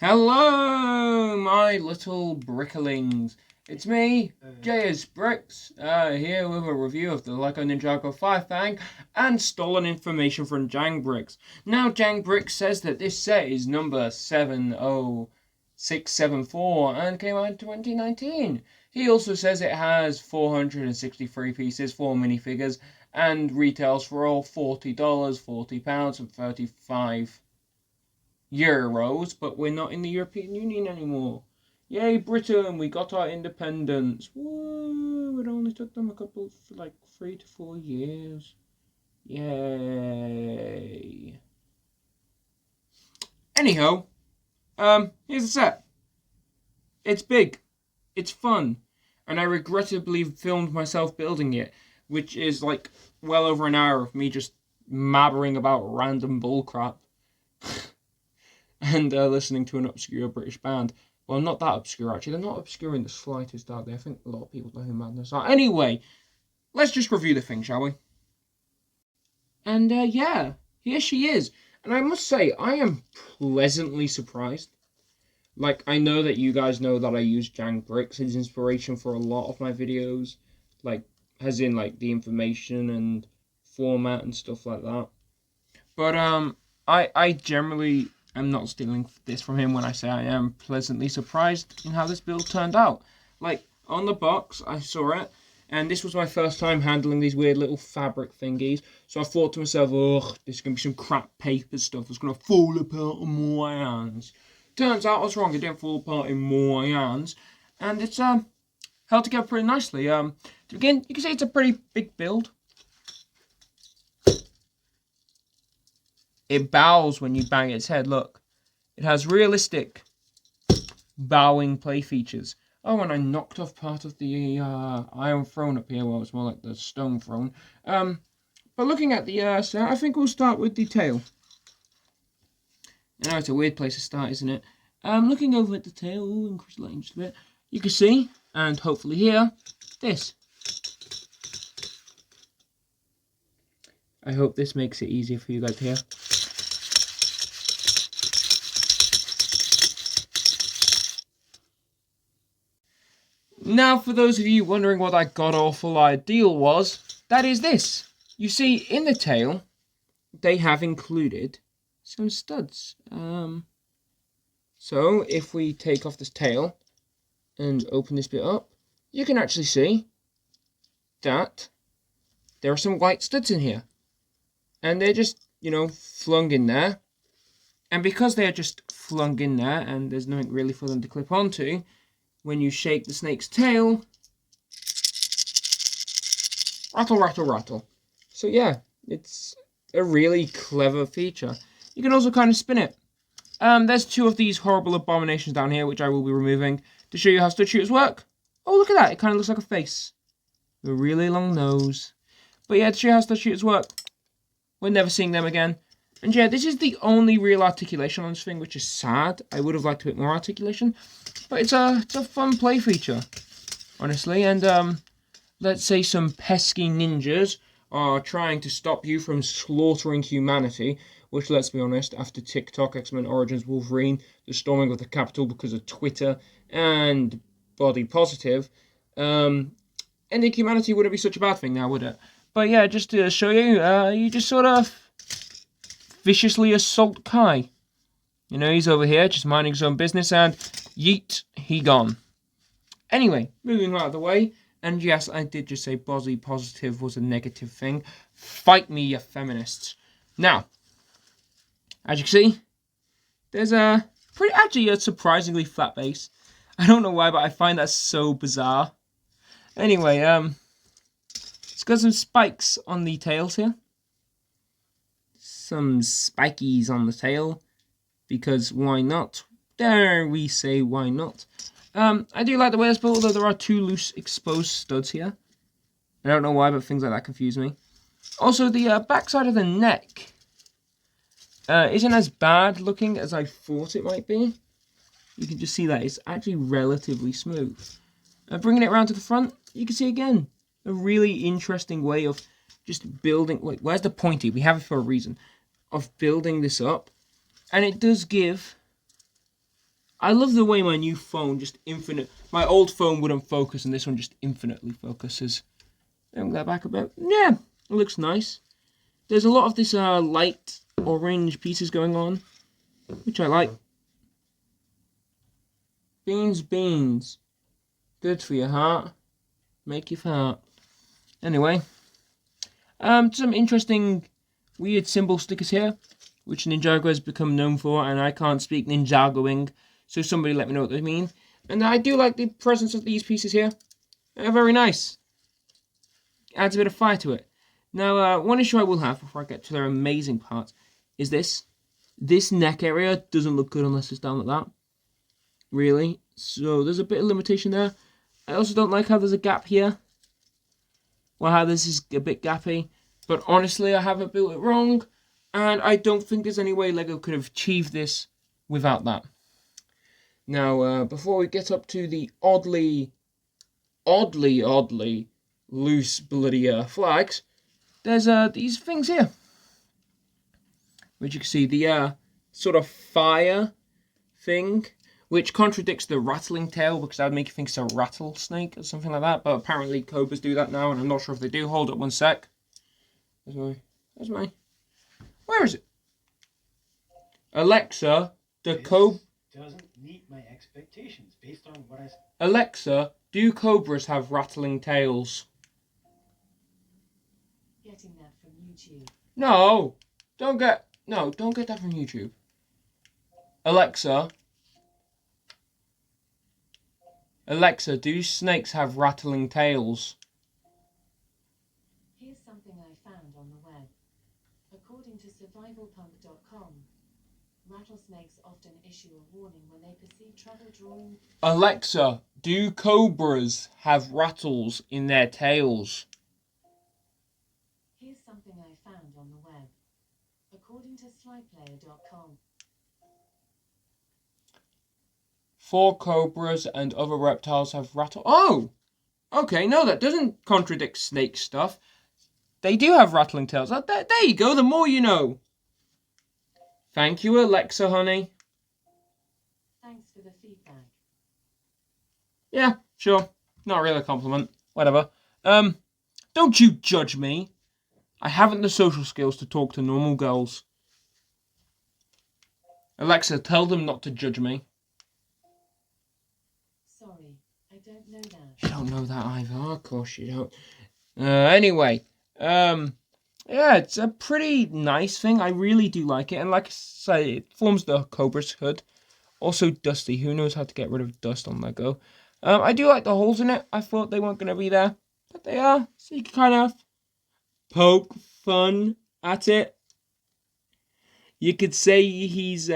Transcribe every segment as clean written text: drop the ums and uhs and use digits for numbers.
Hello, my little bricklings. It's me, JSbricks, here with a review of the LEGO Ninjago 5 Fang and stolen information from JSbricks. Now, JSbricks says that this set is number 70674 and came out in 2019. He also says it has 463 pieces, 4 minifigures, and retails for all $40, £40, and 35 euros, but we're not in the European Union anymore. Yay, Britain, we got our independence. Woo, it only took them for like 3 to 4 years. Yay. Anyhow, here's the set. It's big, it's fun, and I regrettably filmed myself building it, which is like well over an hour of me just mabbering about random bullcrap. And listening to an obscure British band. Well, not that obscure, actually. They're not obscure in the slightest, are they? I think a lot of people know who Madness are. Anyway, let's just review the thing, shall we? And, yeah, here she is. And I must say, I am pleasantly surprised. Like, I know that you guys know that I use JSbricks as inspiration for a lot of my videos. Like, as in, like, the information and format and stuff like that. But, I generally... I'm not stealing this from him when I say I am pleasantly surprised in how this build turned out. Like, on the box, I saw it, and this was my first time handling these weird little fabric thingies. So I thought to myself, ugh, this is going to be some crap paper stuff that's going to fall apart in my hands. Turns out I was wrong, it didn't fall apart in my hands. And it's held together pretty nicely. To begin, you can see it's a pretty big build. It bows when you bang its head, look. It has realistic bowing play features. Oh, and I knocked off part of the iron throne up here. Well, it's more like the stone throne. But looking at the set, I think we'll start with the tail. I know it's a weird place to start, isn't it? Looking over at the tail, increase the lighting just a bit. You can see, and hopefully hear, this. I hope this makes it easier for you guys to hear. Now, for those of you wondering what that god-awful ideal was, that is this. You see, in the tail, they have included some studs. So, if we take off this tail and open this bit up, you can actually see that there are some white studs in here. And they're just, flung in there. And because they are just flung in there and there's nothing really for them to clip onto, when you shake the snake's tail, rattle, rattle, rattle. So yeah, it's a really clever feature. You can also kind of spin it. There's 2 of these horrible abominations down here, which I will be removing to show you how stud shooters work. Oh, look at that. It kind of looks like a face. A really long nose. But yeah, to show you how stud shooters work. We're never seeing them again. And yeah, this is the only real articulation on this thing, which is sad. I would have liked a bit more articulation. But it's a fun play feature, honestly. And let's say some pesky ninjas are trying to stop you from slaughtering humanity. Which, let's be honest, after TikTok, X-Men Origins Wolverine, the storming of the Capitol because of Twitter, and Body Positive, ending humanity wouldn't be such a bad thing now, would it? But yeah, just to show you, you just sort of viciously assault Kai. He's over here just minding his own business and yeet, he gone. Anyway, moving out of the way. And yes, I did just say body positive was a negative thing. Fight me, you feminists. Now, as you can see, there's actually a surprisingly flat base. I don't know why, but I find that so bizarre. Anyway, it's got some spikes on the tails here. Some spikies on the tail, because why not? Dare we say why not? I do like the way it's built, although there are 2 loose exposed studs here. I don't know why, but things like that confuse me. Also, the backside of the neck isn't as bad looking as I thought it might be. You can just see that it's actually relatively smooth. Bringing it around to the front, you can see again a really interesting way of just building. Wait, where's the pointy? We have it for a reason. Of building this up, and it does give I love the way my new phone just my old phone wouldn't focus and this one just infinitely focuses. Bring that back a bit. Yeah, it looks nice. There's a lot of this light orange pieces going on, which I like. Beans. Good for your heart. Make you fart. Anyway, some interesting weird symbol stickers here, which Ninjago has become known for, and I can't speak Ninjagoing, so somebody let me know what they mean. And I do like the presence of these pieces here. They're very nice. Adds a bit of fire to it. Now, one issue I will have before I get to their amazing parts is this. This neck area doesn't look good unless it's down like that. Really. So there's a bit of limitation there. I also don't like how there's a gap here. Well, how this is a bit gappy. But honestly, I haven't built it wrong. And I don't think there's any way LEGO could have achieved this without that. Now, before we get up to the oddly loose bloody flags, there's these things here. Which you can see, the sort of fire thing, which contradicts the rattling tail, because that would make you think it's a rattlesnake or something like that. But apparently cobras do that now, and I'm not sure if they do. Hold up one sec. There's my... Where is it? Alexa, the cobra... doesn't meet my expectations based on what I... Alexa, do cobras have rattling tails? Getting that from YouTube. No! Don't get that from YouTube. Alexa, do snakes have rattling tails? Here's something I found on the web. According to survivalpunk.com, rattlesnakes often issue a warning when they perceive trouble drawing... Alexa, do cobras have rattles in their tails? Here's something I found on the web. According to slyplayer.com, 4 cobras and other reptiles have rattles. Oh! Okay, no, that doesn't contradict snake stuff. They do have rattling tails. There you go, the more you know. Thank you, Alexa, honey. thanks for the feedback. Yeah, sure. Not really a compliment. Whatever. Don't you judge me. I haven't the social skills to talk to normal girls. Alexa, tell them not to judge me. Sorry, I don't know that. You don't know that either. Of course you don't. Anyway, yeah, it's a pretty nice thing. I really do like it. And like I say, it forms the cobra's hood. Also dusty. Who knows how to get rid of dust on LEGO. I do like the holes in it. I thought they weren't going to be there, but they are. So you can kind of poke fun at it. You could say his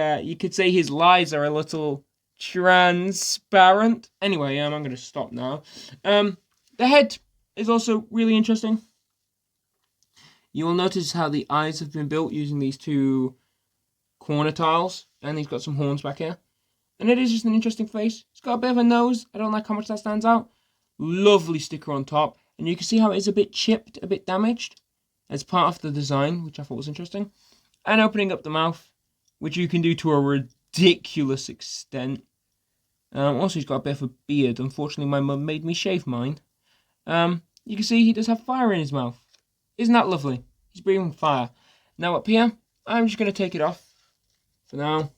lies are a little transparent. Anyway, I'm going to stop now. The head is also really interesting. You will notice how the eyes have been built using these 2 corner tiles, and he's got some horns back here. And it is just an interesting face. It's got a bit of a nose. I don't like how much that stands out. Lovely sticker on top. And you can see how it is a bit chipped, a bit damaged. As part of the design, which I thought was interesting. And opening up the mouth, which you can do to a ridiculous extent. Also, he's got a bit of a beard. Unfortunately, my mum made me shave mine. You can see he does have fire in his mouth. Isn't that lovely? He's breathing fire. Now up here, I'm just going to take it off for now.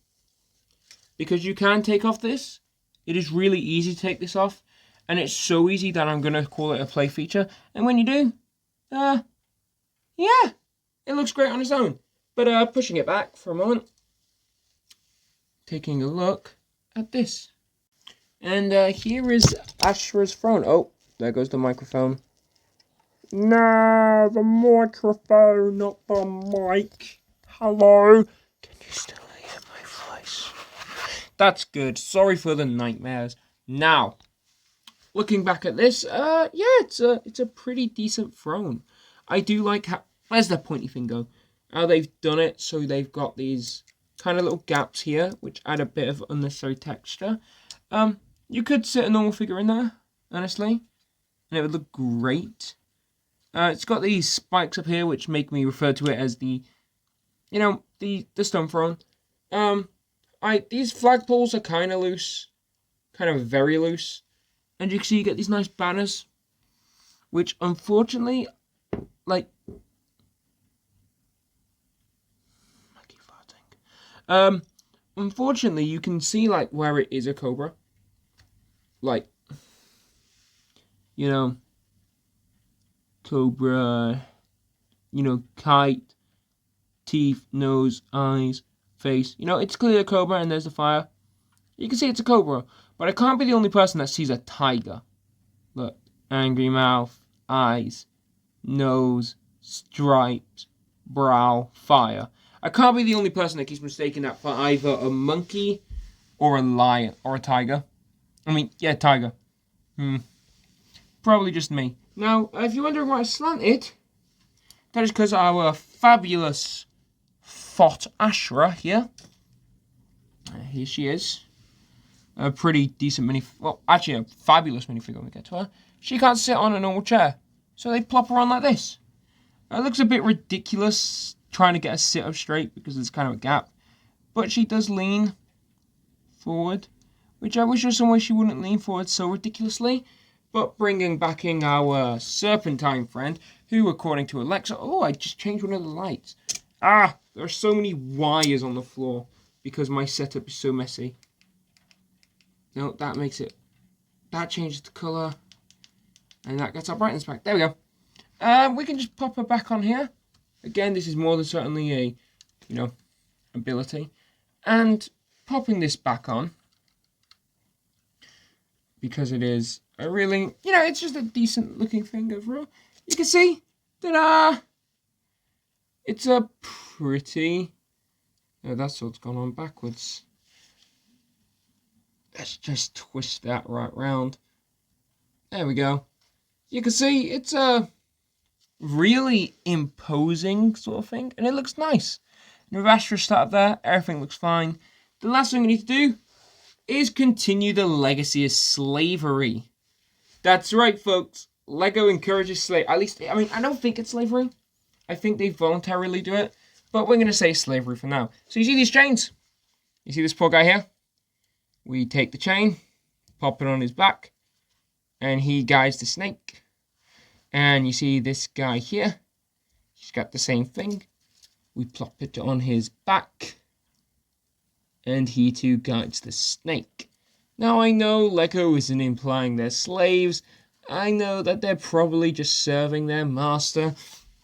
Because you can take off this. It is really easy to take this off. And it's so easy that I'm going to call it a play feature. And when you do, yeah, it looks great on its own. But pushing it back for a moment. Taking a look at this. And here is Ashra's throne. Oh, there goes the microphone. No, the microphone, not the mic. Hello? Can you still hear my voice? That's good. Sorry for the nightmares. Now, looking back at this, yeah, it's a pretty decent throne. I do like how... Where's that pointy thing go? How they've done it, so they've got these kind of little gaps here, which add a bit of unnecessary texture. You could sit a normal figure in there, honestly, and it would look great. It's got these spikes up here, which make me refer to it as the, the stone throne. these flagpoles are kind of loose. Kind of very loose. And you can see you get these nice banners. Which, unfortunately, like... I keep farting. Unfortunately, you can see, like, where it is a cobra. Like, you know, cobra, you know, kite, teeth, nose, eyes, face. You know, it's clearly a cobra, and there's the fire. You can see it's a cobra, but I can't be the only person that sees a tiger. Look, angry mouth, eyes, nose, stripes, brow, fire. I can't be the only person that keeps mistaking that for either a monkey or a lion or a tiger. I mean, yeah, tiger. Probably just me. Now, if you're wondering why it's slanted, that is because our fabulous Fort Ashra here. Here she is. A pretty decent well, actually a fabulous minifigure when we get to her. She can't sit on a normal chair, so they plop her on like this. It looks a bit ridiculous trying to get her sit up straight because there's kind of a gap, but she does lean forward, which I wish there was some way she wouldn't lean forward so ridiculously. But bringing back in our Serpentine friend, who according to Alexa, oh, I just changed one of the lights. There are so many wires on the floor because my setup is so messy. No, that makes it, that changes the colour, and that gets our brightness back. There we go. We can just pop her back on here. Again, this is more than certainly a, you know, ability. And popping this back on, because it is a really, you know, it's just a decent looking thing overall. You can see that, it's a pretty, that's what's gone on backwards. Let's just twist that right round. There we go. You can see it's a really imposing sort of thing, and it looks nice. And with Astra started there, everything looks fine. The last thing we need to do is continue the legacy of slavery. That's right, folks. LEGO encourages slavery. At least, I mean, I don't think it's slavery. I think they voluntarily do it, but we're going to say slavery for now. So you see these chains? You see this poor guy here? We take the chain, pop it on his back, and he guides the snake. And you see this guy here, he's got the same thing. We plop it on his back, and he too guides the snake. Now I know LEGO isn't implying they're slaves. I know that they're probably just serving their master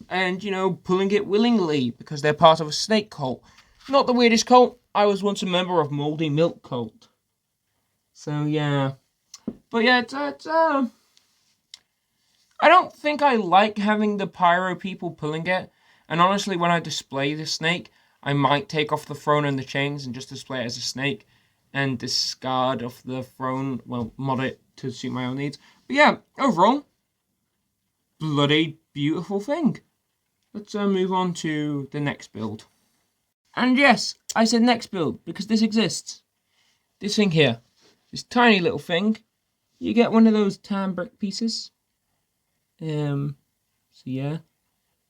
and, you know, pulling it willingly because they're part of a snake cult. Not the weirdest cult. I was once a member of Moldy Milk Cult. So, yeah. But, yeah, I don't think I like having the pyro people pulling it. And honestly, when I display the snake, I might take off the throne and the chains and just display it as a snake. And discard of the throne, well, mod it to suit my own needs. But yeah, overall, bloody beautiful thing. Let's move on to the next build. And yes, I said next build because this exists. This thing here. This tiny little thing. You get one of those tan brick pieces. So yeah.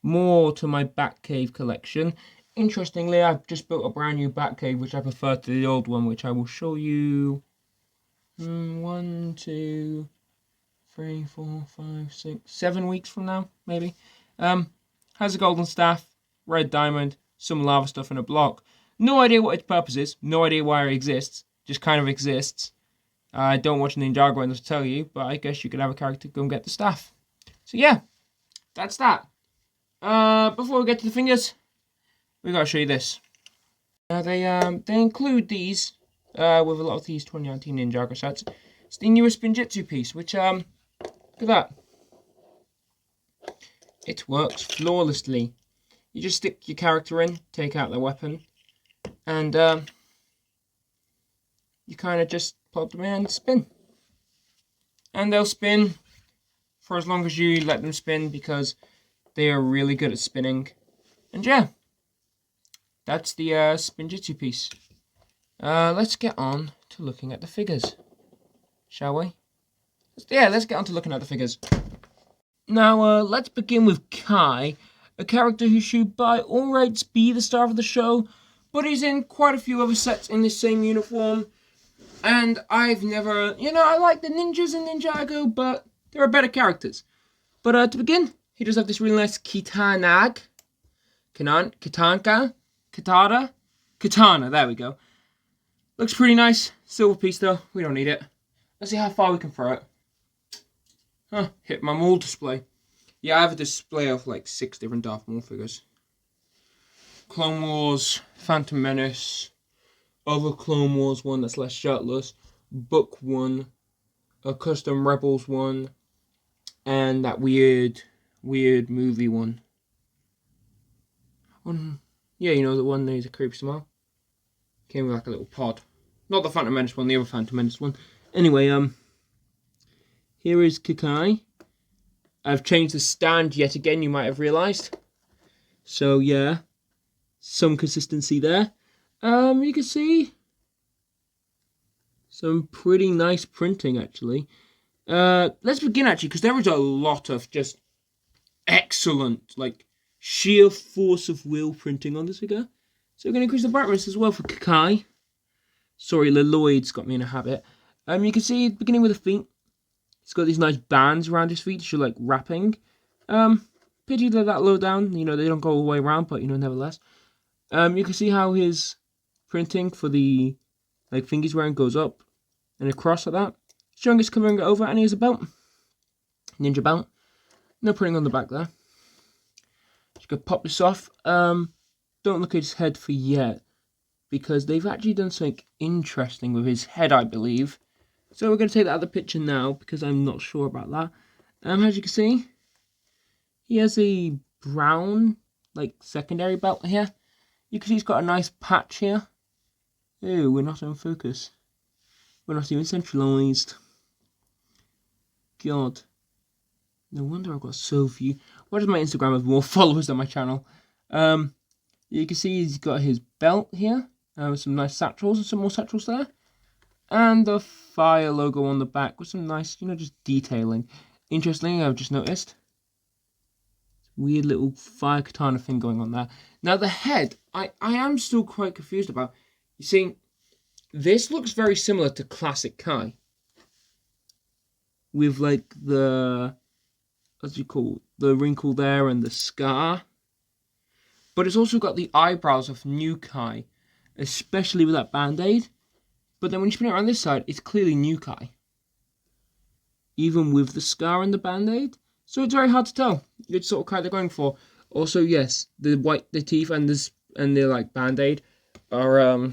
More to my Batcave collection. Interestingly, I've just built a brand new Batcave, which I prefer to the old one, which I will show you 1, 2, 3, 4, 5, 6, 7 weeks from now, maybe. Has a golden staff, red diamond, some lava stuff in a block. No idea what its purpose is, no idea why it exists, just kind of exists. I don't watch Ninjago enough to tell you, but I guess you could have a character go and get the staff. So yeah, that's that. Before we get to the fingers, we gotta show you this. They include these with a lot of these 2019 Ninjago sets. It's the newest Spinjitzu piece, which look at that. It works flawlessly. You just stick your character in, take out the weapon, and you kind of just plug them in and spin. And they'll spin for as long as you let them spin because they are really good at spinning. And yeah. That's the Spinjitzu piece. Let's get on to looking at the figures, shall we? Let's get on to looking at the figures. Now, let's begin with Kai, a character who should by all rights be the star of the show, but he's in quite a few other sets in this same uniform. And I've never, I like the ninjas in Ninjago, but there are better characters. But to begin, he does have this really nice katana, there we go. Looks pretty nice. Silver piece though, we don't need it. Let's see how far we can throw it. Hit my Maul display. Yeah, I have a display of like 6 different Darth Maul figures. Clone Wars, Phantom Menace, other Clone Wars one that's less shirtless, Book one, a custom Rebels one, and that weird movie one. Yeah, the one that is a creepy smile. Came with like a little pod. Not the Phantom Menace one, the other Phantom Menace one. Anyway, here is Kakai. I've changed the stand yet again, you might have realised. So yeah, some consistency there. You can see some pretty nice printing actually. Let's begin actually, because there is a lot of just excellent, like sheer force of will printing on this figure. So we're going to increase the brightness as well for Kakai. Sorry, Lloyd's got me in a habit. You can see beginning with the feet. He's got these nice bands around his feet to show like wrapping. Pity they're that low down. They don't go all the way around, but nevertheless. You can see how his printing for the thing he's wearing goes up and across like that. Showing us covering it over, and he has a belt. Ninja belt. No printing on the back there. Just gonna pop this off. Don't look at his head for yet, because they've actually done something interesting with his head, I believe. So we're going to take that out of the picture now, because I'm not sure about that. As you can see, he has a brown, secondary belt here. You can see he's got a nice patch here. Ooh, we're not in focus. We're not even centralised. God. No wonder I've got so few. Why does my Instagram have more followers than my channel? You can see he's got his belt here. With some nice satchels and some more satchels there. And the fire logo on the back with some nice, just detailing. Interesting, I've just noticed. Weird little fire katana thing going on there. Now the head, I am still quite confused about. You see, this looks very similar to classic Kai. With the, the wrinkle there and the scar. But it's also got the eyebrows of new Kai. Especially with that band-aid. But then when you spin it around this side, it's clearly new Kai. Even with the scar and the band-aid. So it's very hard to tell which sort of Kai they're going for. Also, yes, the teeth and the band-aid are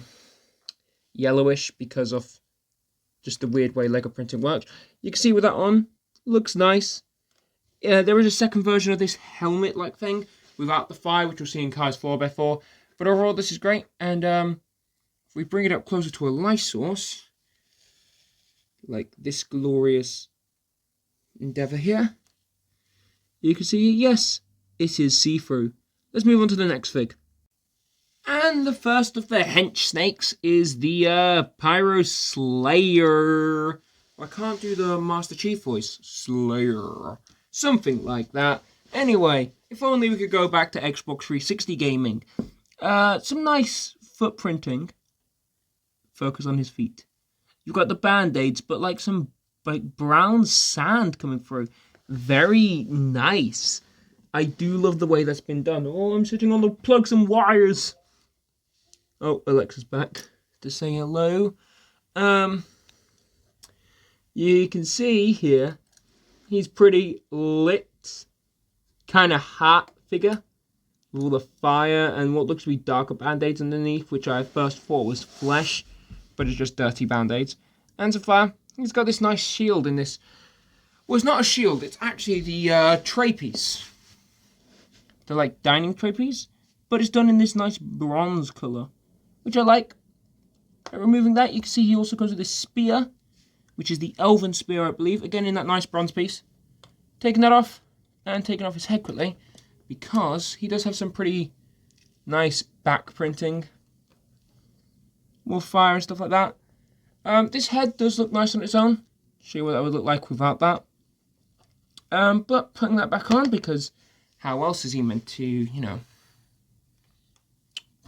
yellowish because of just the weird way LEGO printing works. You can see with that on, looks nice. There is a second version of this helmet-like thing without the fire, which we'll see in Kai's 4x4. But overall, this is great, and if we bring it up closer to a light source, like this glorious endeavour here, you can see, yes, it is see-through. Let's move on to the next fig. And the first of the hench snakes is the Pyro Slayer. I can't do the Master Chief voice. Slayer. Something like that. Anyway, if only we could go back to Xbox 360 gaming. Some nice foot printing. Focus on his feet. You've got the band-aids, but some brown sand coming through. Very nice. I do love the way that's been done. Oh, I'm sitting on the plugs and wires. Oh, Alexa's back to say hello. You can see here, he's pretty lit, kind of hot figure. With all the fire and what looks to be darker band-aids underneath, which I first thought was flesh, but it's just dirty band-aids. And so far, he's got this nice shield in this. Well, it's not a shield, it's actually the tray piece. The dining tray piece, but it's done in this nice bronze colour, which I like. By removing that, you can see he also comes with this spear, which is the elven spear, I believe, again in that nice bronze piece. Taking that off, and taking off his head quickly, because he does have some pretty nice back printing. More fire and stuff like that. This head does look nice on its own. Show you what that would look like without that. But putting that back on, because how else is he meant to,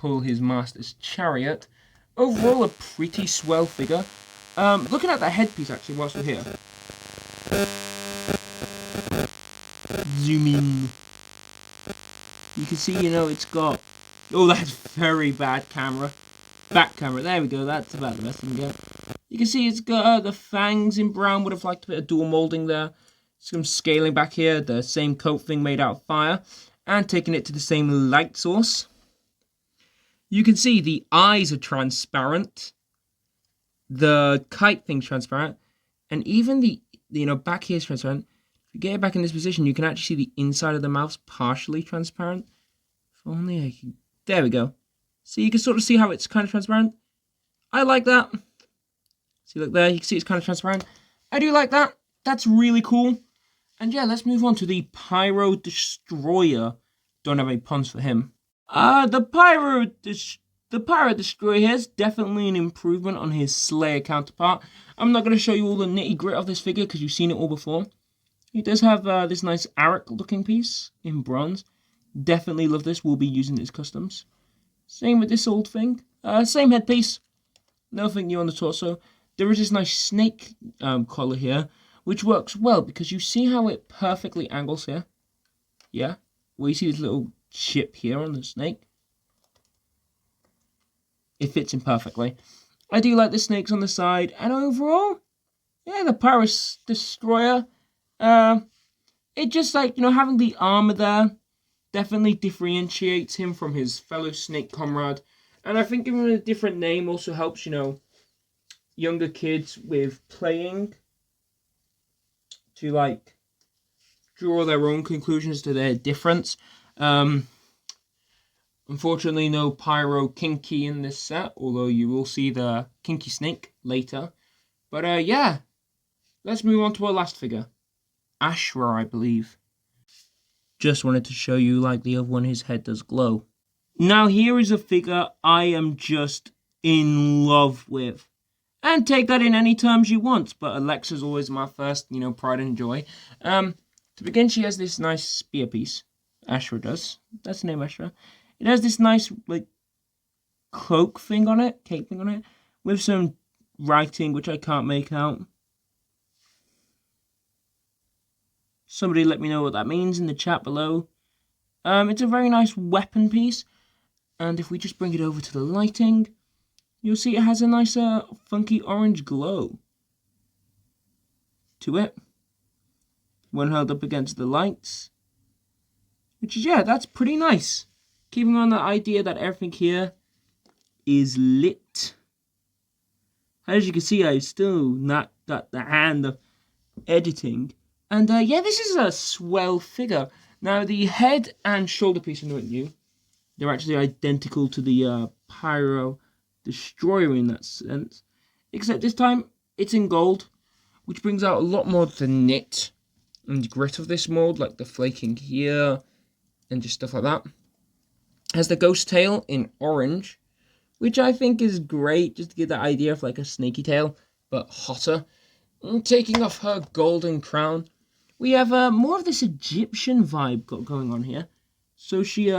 pull his master's chariot. Overall, a pretty swell figure. Looking at the headpiece, actually, whilst we're here. Zoom in. You can see, you know, it's got... Oh, that's very bad camera. Back camera. There we go. That's about the best I can get. You can see it's got the fangs in brown. Would have liked a bit of dual molding there. Some scaling back here. The same coat thing made out of fire. And taking it to the same light source. You can see the eyes are transparent. The kite thing's transparent. And even the, you know, back here is transparent. If you get it back in this position, you can actually see the inside of the mouth's partially transparent. If only I can... There we go. So you can sort of see how it's kind of transparent. I like that. See, look there. You can see it's kind of transparent. I do like that. That's really cool. And yeah, let's move on to the Pyro Destroyer. Don't have any puns for him. The Pyro Destroyer here is definitely an improvement on his Slayer counterpart. I'm not going to show you all the nitty grit of this figure because you've seen it all before. He does have this nice Arik looking piece in bronze. Definitely love this. We'll be using his customs. Same with this old thing. Same headpiece. Nothing new on the torso. There is this nice snake collar here, which works well because you see how it perfectly angles here. Yeah? Well, you see this little chip here on the snake. It fits in perfectly. I do like the snakes on the side. And overall, yeah, the Pyro Destroyer. It just like, you know, having the armor there definitely differentiates him from his fellow snake comrade. And I think giving him a different name also helps, you know, younger kids with playing to like draw their own conclusions to their difference. Unfortunately, no Pyro Kinky in this set, although you will see the Kinky Snake later. But yeah, let's move on to our last figure. Ashra, I believe. Just wanted to show you like the other one, his head does glow. Now here is a figure I am just in love with. And take that in any terms you want, but Alexa's always my first, you know, pride and joy. To begin, she has this nice spear piece. Ashra does. That's the name, Ashra. It has this nice, like, cloak thing on it, cape thing on it, with some writing, which I can't make out. Somebody let me know what that means in the chat below. It's a very nice weapon piece. And if we just bring it over to the lighting, you'll see it has a nice, funky orange glow to it when held up against the lights. Which is, yeah, that's pretty nice. Keeping on the idea that everything here is lit. As you can see, I've still not got the hand of editing. And yeah, this is a swell figure. Now, the head and shoulder piece are not new. They're actually identical to the Pyro Destroyer in that sense. Except this time, it's in gold, which brings out a lot more of the knit and grit of this mold, like the flaking here and just stuff like that. Has the ghost tail in orange, which I think is great, just to get that idea of like a snaky tail, but hotter. And taking off her golden crown, we have more of this Egyptian vibe going on here. So she,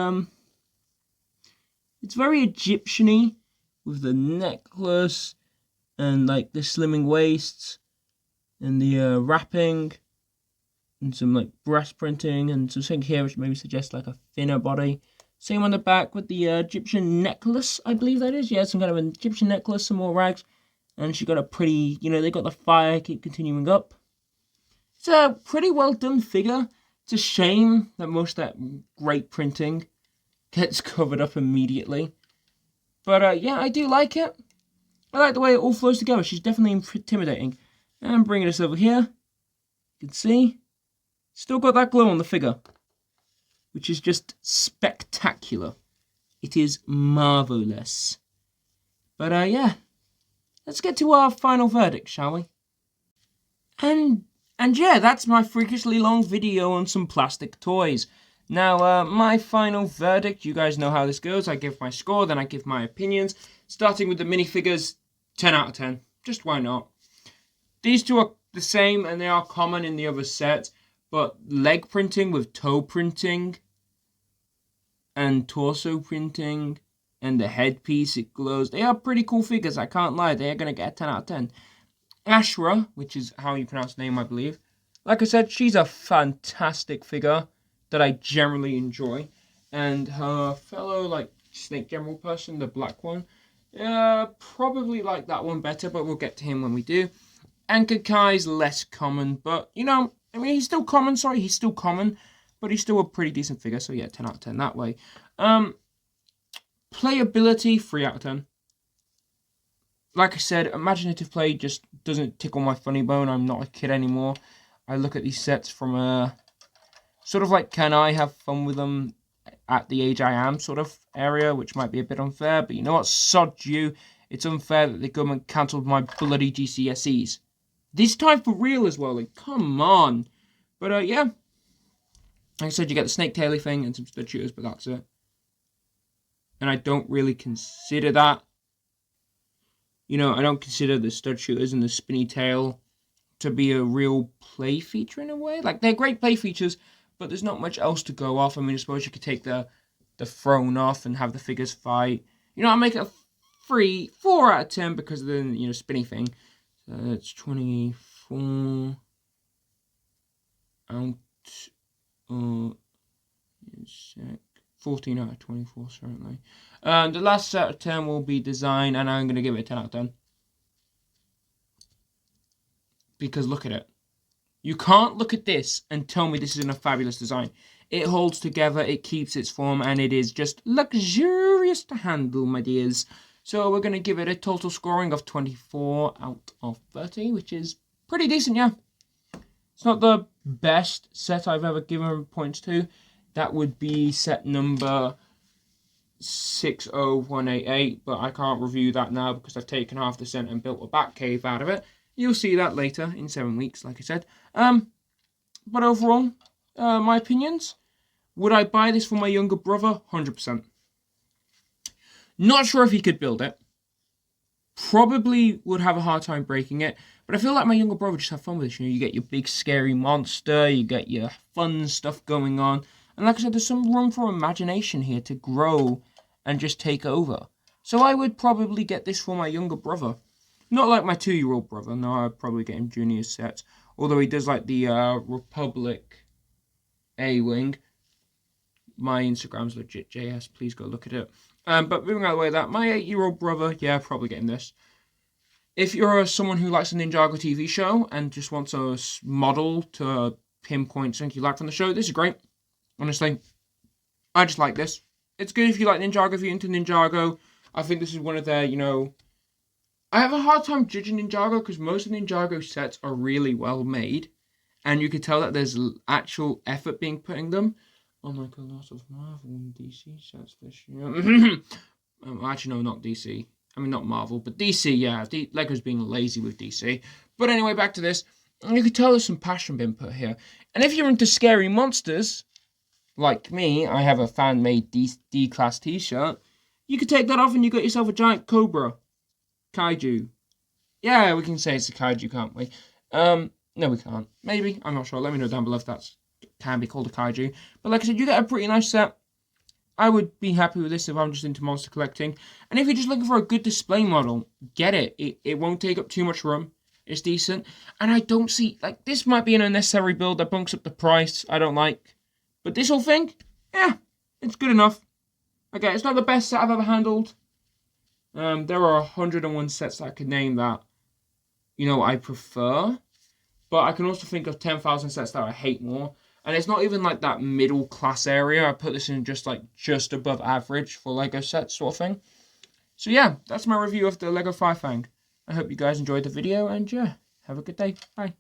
it's very Egyptian-y, with the necklace, and like the slimming waists, and the wrapping, and some like breast printing, and something here which maybe suggests like a thinner body. Same on the back with the Egyptian necklace, I believe that is. Yeah, some kind of an Egyptian necklace, some more rags. And she got a pretty, you know, they got the fire keep continuing up. It's a pretty well done figure. It's a shame that most of that great printing gets covered up immediately. But yeah, I do like it. I like the way it all flows together. She's definitely intimidating. And bringing us over here, you can see, still got that glow on the figure, which is just spectacular. It is marvelous. But yeah, let's get to our final verdict, shall we? And yeah, that's my freakishly long video on some plastic toys. Now, my final verdict, you guys know how this goes. I give my score, then I give my opinions. Starting with the minifigures, 10 out of 10. Just why not? These two are the same, and they are common in the other set. But leg printing with toe printing and torso printing And the headpiece, it glows. They are pretty cool figures, I can't lie. They are going to get a 10 out of 10. Ashra, which is how you pronounce the name, I believe. Like I said, she's a fantastic figure that I generally enjoy. And her fellow, like, Snake General person, the black one, probably like that one better, but we'll get to him when we do. Anchor Kai's less common, but, you know, I mean, he's still common, but he's still a pretty decent figure, so yeah, 10 out of 10 that way. Playability, 3 out of 10. Like I said, imaginative play just doesn't tickle my funny bone. I'm not a kid anymore. I look at these sets from a sort of like, can I have fun with them at the age I am sort of area, which might be a bit unfair, but you know what, sod you. It's unfair that the government cancelled my bloody GCSEs. This time for real as well, like, come on. But yeah, like I said, you get the snake taily thing and some stud shooters, but that's it. And I don't really consider that. You know, I don't consider the stud shooters and the spinny tail to be a real play feature in a way. Like, they're great play features, but there's not much else to go off. I mean, I suppose you could take the throne off and have the figures fight. You know, I'll make it a 4 out of 10 because of the, you know, spinny thing. So that's 24 out, 14 out of 24, certainly. The last set of 10 will be design, and I'm going to give it a 10 out of 10. Because look at it. You can't look at this and tell me this isn't a fabulous design. It holds together, it keeps its form, and it is just luxurious to handle, my dears. So we're going to give it a total scoring of 24 out of 30, which is pretty decent, yeah. It's not the best set I've ever given points to. That would be set number 60188, but I can't review that now because I've taken half the set and built a Batcave out of it. You'll see that later in 7 weeks, like I said. But overall, my opinions. Would I buy this for my younger brother? 100%. Not sure if he could build it. Probably would have a hard time breaking it. But I feel like my younger brother would just have fun with it. You know, you get your big scary monster. You get your fun stuff going on. And like I said, there's some room for imagination here to grow and just take over. So I would probably get this for my younger brother. Not like my 2-year-old brother. No, I'd probably get him junior sets. Although he does like the Republic A-Wing. My Instagram's legit JS. Please go look at it. But moving out of the way of that, my 8-year-old brother, yeah, probably getting this. If you're someone who likes the Ninjago TV show and just wants a model to pinpoint something you like from the show, this is great. Honestly, I just like this. It's good if you like Ninjago, if you're into Ninjago. I think this is one of their, you know... I have a hard time judging Ninjago because most of the Ninjago sets are really well made. And you can tell that there's actual effort being put in them. Oh my god, lots of Marvel and DC sets this year. Actually, no, not DC. I mean, not Marvel, but DC, yeah. LEGO's being lazy with DC. But anyway, back to this. You can tell there's some passion being put here. And if you're into scary monsters, like me, I have a fan-made D-Class t-shirt. You could take that off and you got yourself a giant Cobra. Kaiju. Yeah, we can say it's a Kaiju, can't we? No, we can't. Maybe. I'm not sure. Let me know down below if that's can be called a Kaiju. But like I said, you get a pretty nice set. I would be happy with this if I'm just into monster collecting. And if you're just looking for a good display model, get it. It won't take up too much room. It's decent. And I don't see... Like, this might be an unnecessary build that bunks up the price. I don't like. But this whole thing, yeah, it's good enough. Okay, it's not the best set I've ever handled. There are 101 sets that I could name that, you know, I prefer. But I can also think of 10,000 sets that I hate more. And it's not even like that middle class area. I put this in just above average for LEGO sets sort of thing. So yeah, that's my review of the LEGO Fang. I hope you guys enjoyed the video and yeah, have a good day. Bye.